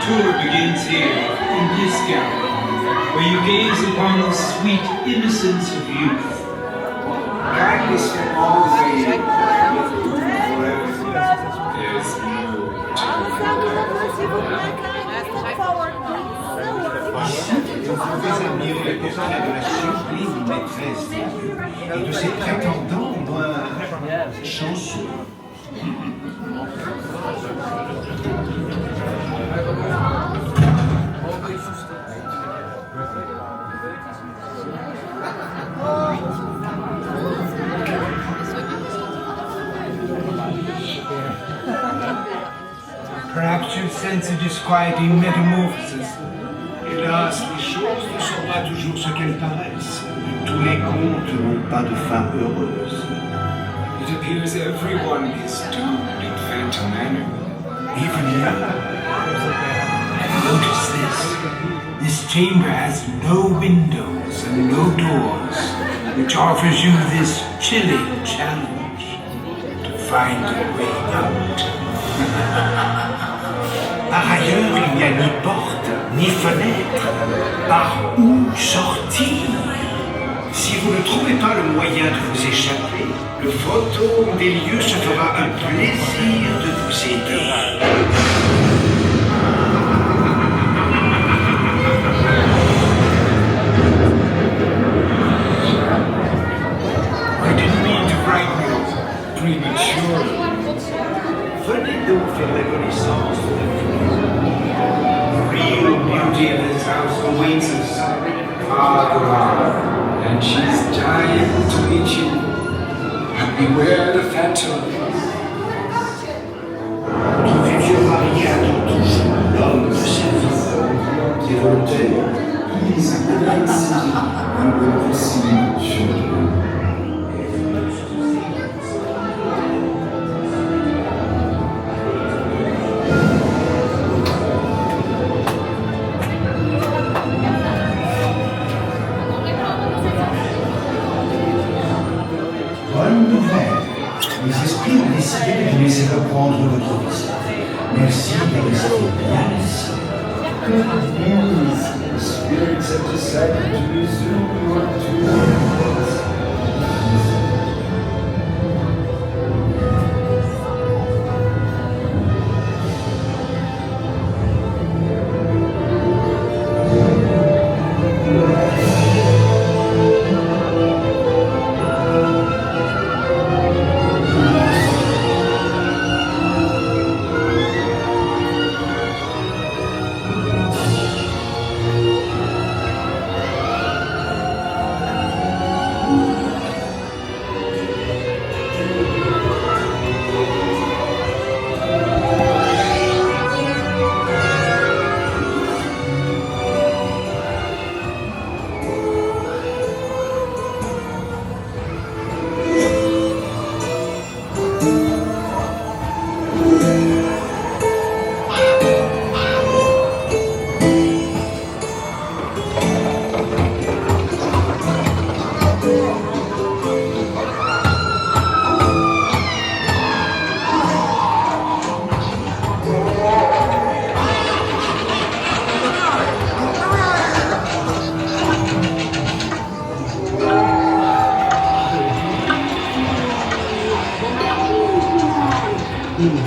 tour begins here, in this gallery, where you gaze upon the sweet innocence of youth. Kindness will always be with you forever. There's no Vous pouvez admirer le portrait de la sublime maîtresse et de ses prétendants moins chanceux. Perhaps you sense a disquieting metamorphosis. Hélas, les choses ne sont pas toujours ce qu'elles paraissent. Tous les contes n'ont pas de fin heureuse. It appears everyone is doomed in Phantom Manor. Even now, Notice this. This chamber has no windows and no doors, which offers you this chilling challenge to find a way out. par ailleurs, il n'y a ni porte, ni fenêtre. Par où sortir? Si vous ne trouvez pas le moyen de vous échapper, le fantôme des lieux se fera un plaisir de vous aider. I didn't mean to frighten you prematurely. Venez donc faire la connaissance de la Real beauty in this house awaits us. And she's dying to meet you. And beware the phantom. Votre futur mari attend toujours l'homme de sa vie. C'est volontaire. He's in the great city and will receive children. Bonne nouvelle. Les esprits ont décidé de vous laisser reprendre votre visite. Merci de rester bien ici. Good news. The spirits have decided to resume your tours.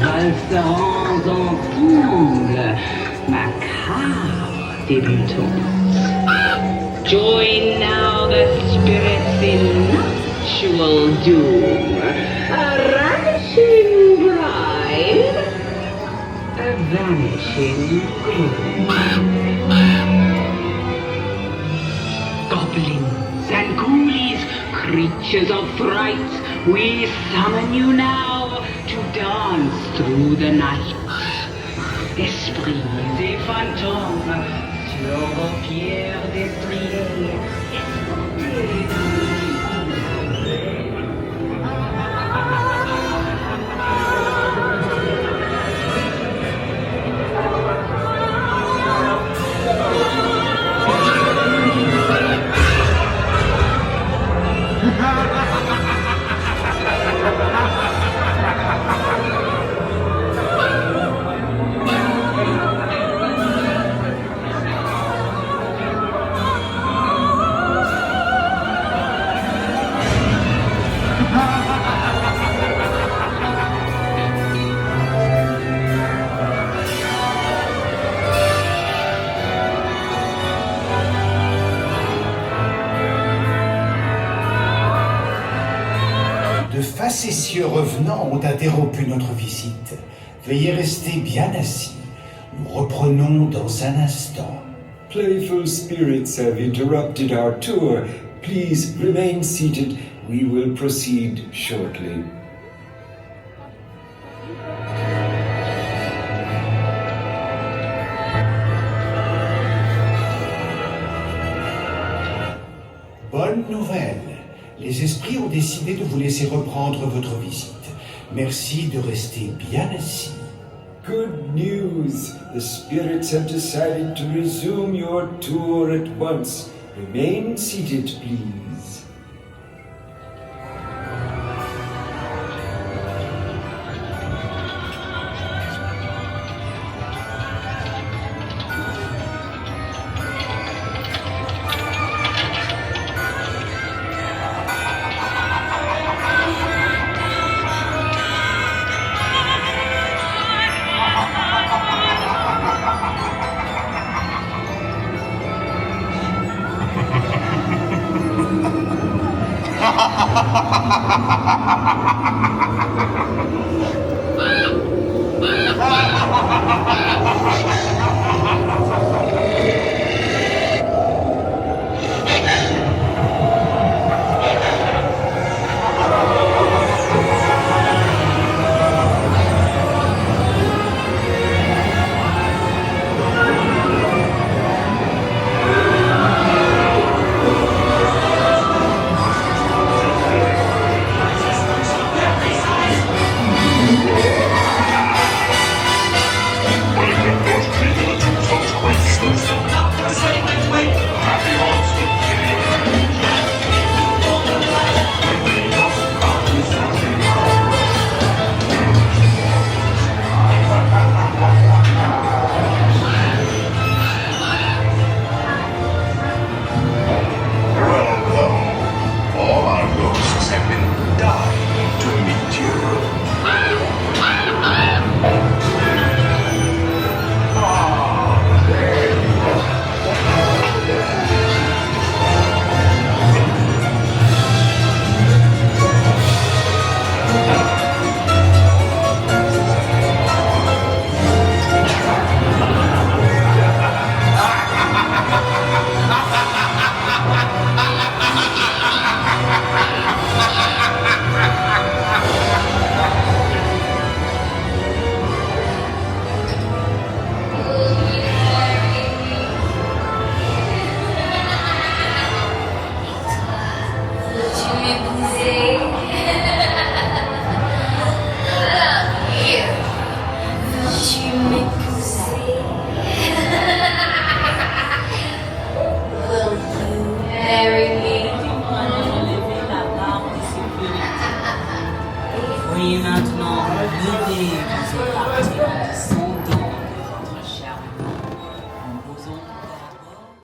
Valserons ensemble, macabre débutante. Join now the spirits in nuptial doom. A ravishing bride, a vanishing groom. Goblins and ghoulies, creatures of fright, we summon you now to dance through the night. Esprits et fantômes sur vos pierres destriées. De facétieux revenants ont interrompu notre visite. Veuillez rester bien assis. Nous reprenons dans un instant. Playful spirits have interrupted our tour. Please remain seated. We will proceed shortly. Bonne nouvelle. Les esprits ont décidé de vous laisser reprendre votre visite. Merci de rester bien assis. Good news! The spirits have decided to resume your tour at once. Remain seated, please.